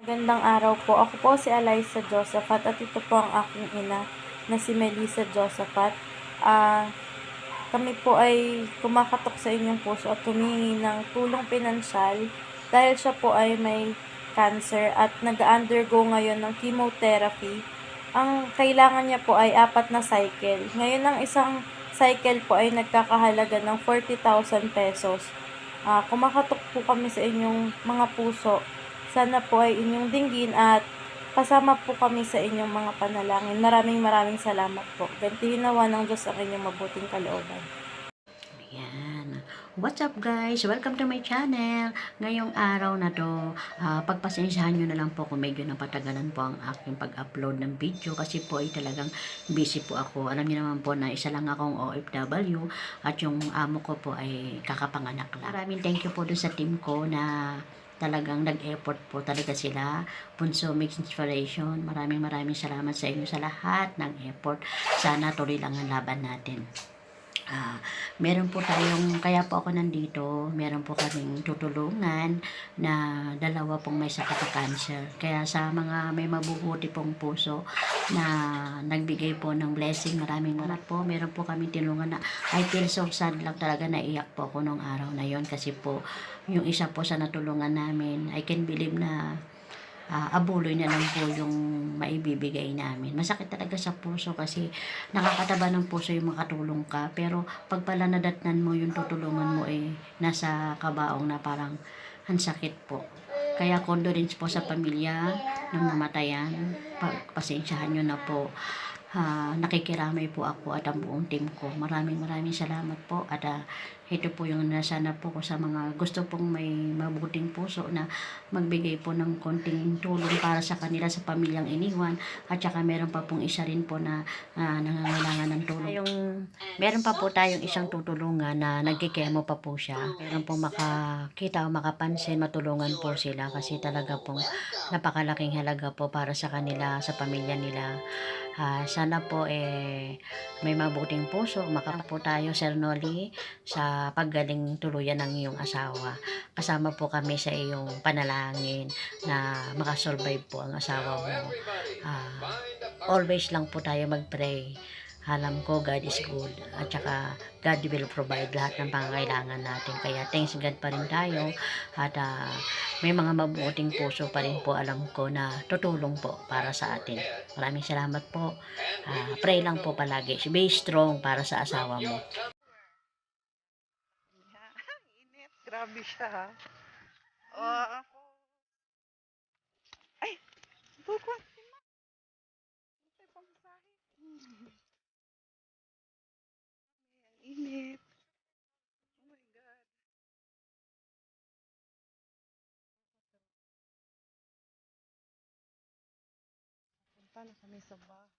Magandang araw po. Ako po si Eliza Josephat at ito po ang aking ina na si Melissa Josephat. Kami po ay kumakatok sa inyong puso at humingi ng tulong pinansyal dahil siya po ay may cancer at nag-undergo ngayon ng chemotherapy. Ang kailangan niya po ay 4 na cycle. Ngayon ang isang cycle po ay nagkakahalaga ng 40,000 pesos. Kumakatok po kami sa inyong mga puso. Sana po ay inyong dinggin at kasama po kami sa inyong mga panalangin. Maraming salamat po. Gantihin nawa ng Diyos ang inyong mabuting kalooban. Ayan. What's up guys? Welcome to my channel. Ngayong araw na to, pagpasensyahan nyo na lang po kung medyo napatagalan po ang aking pag-upload ng video kasi po ay talagang busy po ako. Alam niyo naman po na isa lang akong OFW at yung amo ko po ay kakapanganak lang. Maraming thank you po dun sa team ko na talagang nag-effort po talaga sila. Punso Mix Inspiration. Maraming salamat sa inyo sa lahat ng effort. Sana tuloy lang ang laban natin. Meron po tayong, kaya po ako nandito, meron po kaming tutulungan na dalawa pong may sakit na cancer. Kaya sa mga may mabubuti pong puso na nagbigay po ng blessing, maraming po. Meron po kami tinulungan na I feel so sad lang talaga, naiyak po ako nung araw na yon kasi po yung isa po sa natulungan namin, I can believe na abuloy na lang po yung maibibigay namin. Masakit talaga sa puso kasi nakakataba ng puso yung makatulong ka. Pero pag pala nadatnan mo yung tutulungan mo nasa kabaong na parang ang sakit po. Kaya condolence po sa pamilya ng namatayan. Pasensyahan nyo na po. Nakikiramay po ako at ang buong team ko. Maraming salamat po at ito po yung nasana po ko sa mga gusto pong may mabuting puso na magbigay po ng konting tulong para sa kanila sa pamilyang iniwan at saka meron pa pong isa rin po na nangangailangan ng tulong. Meron pa po tayong isang tutulungan na nagkikemo pa po siya. Meron pong makakita o makapansin, matulungan po sila kasi talaga pong napakalaking halaga po para sa kanila, sa pamilya nila. Sana po may mabuting puso, po tayo Sir Noli sa paggaling tuluyan ng iyong asawa. Kasama po kami sa iyong panalangin na makasurvive po ang asawa mo. Always lang po tayo mag-pray. Alam ko God is good at saka God will provide lahat ng pangangailangan natin. Kaya thanks God pa rin tayo at may mga mabuting puso pa rin po, alam ko na tutulong po para sa atin. Maraming salamat po. Pray lang po palagi. Be strong para sa asawa mo. Init, grabe siya ha. Ako. Ay, bukwan. May pamasahe. Init. Oh my God. Punta na kami sa bahay.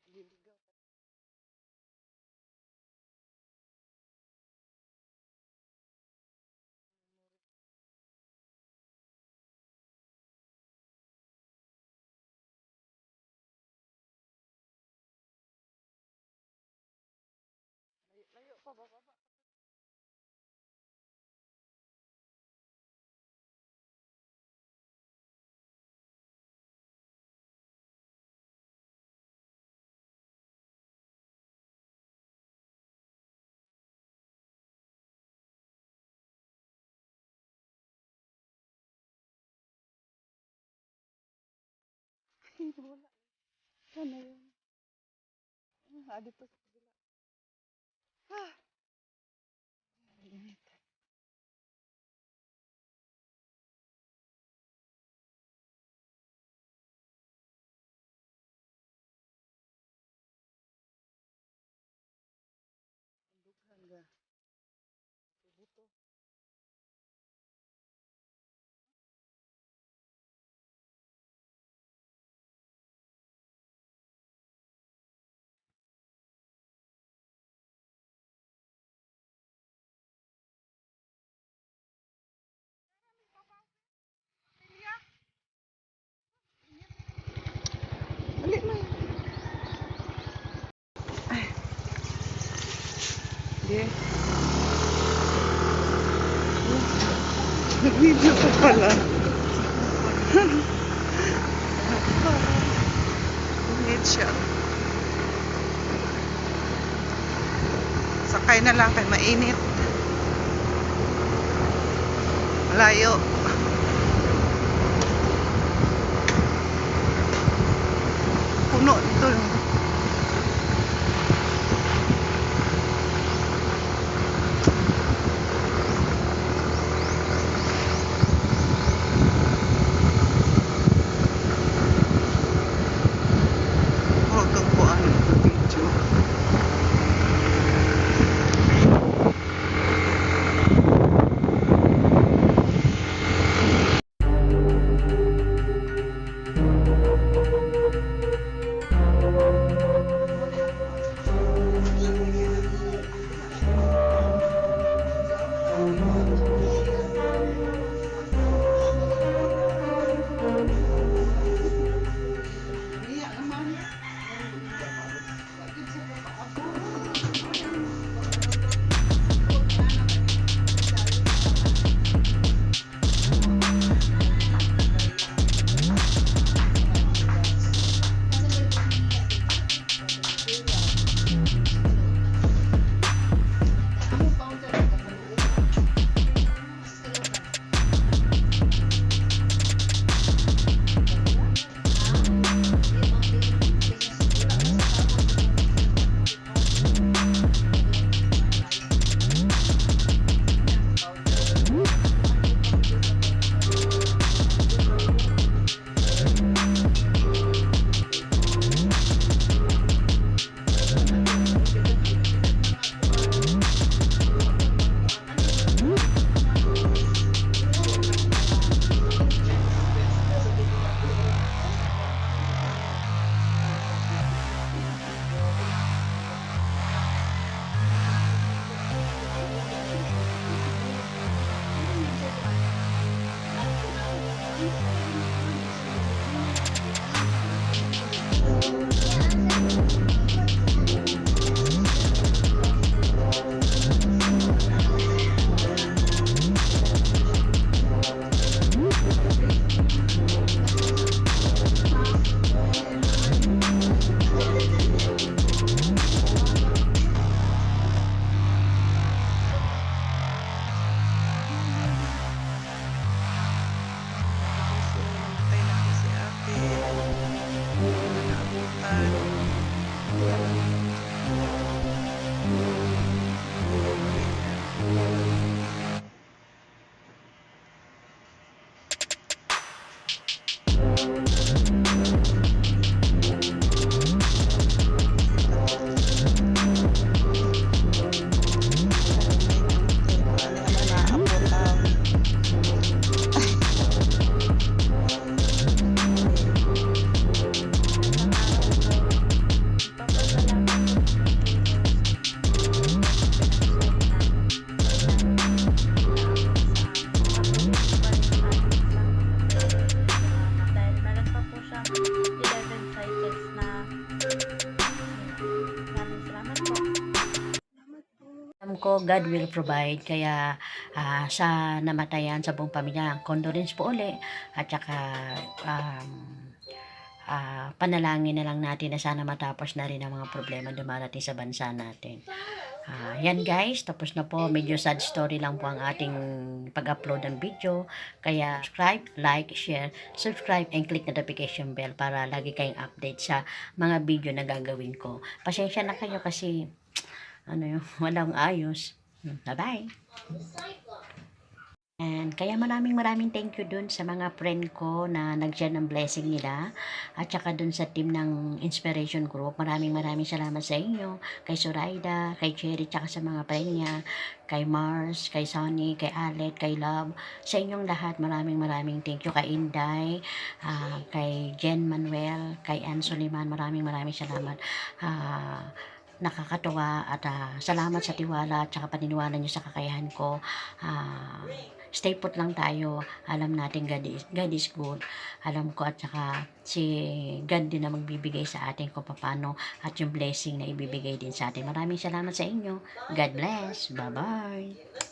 Liligaw. Layo pa, baba. Wala. Sana yun. Dito sa kabila. Ah, init. Dughan ga. Buto. ate. Nag-video pa pala. Init siya. Sakay na lang kay mainit. Malayo. Puno dito. Huwag kang kuhaan ng video. Namatay na po si ate. Hindi ko na naabutan. Dahil meron pa po siyang 11 cycles na maraming salamat po. Alam ko, God will provide. Kaya sa namatayan sa buong pamilya, condolence po uli. At saka panalangin na lang natin na sana matapos na rin ang mga problema dumarating sa bansa natin. Yan guys, tapos na po. Medyo sad story lang po ang ating pag-upload ng video. Kaya subscribe, like, share, subscribe, and click notification bell para lagi kayong update sa mga video na gagawin ko. Pasensya na kayo kasi walang ayos. Bye-bye! And kaya maraming thank you dun sa mga friend ko na nag-share ng blessing nila at saka dun sa team ng Inspiration Group. Maraming salamat sa inyo, kay Zoraida, kay Cherry, tsaka sa mga friend niya, kay Mars, kay Sonny, kay Alet, kay Love, sa inyong lahat. Maraming thank you, kay Inday, kay Jen Manuel, kay Ann Soliman. Maraming salamat. Nakakatuwa at salamat sa tiwala at saka paniniwala niyo sa kakayahan ko. stay put lang tayo. Alam natin God is good. Alam ko at saka si God din na magbibigay sa atin kung paano at yung blessing na ibibigay din sa atin. Maraming salamat sa inyo. God bless. Bye-bye.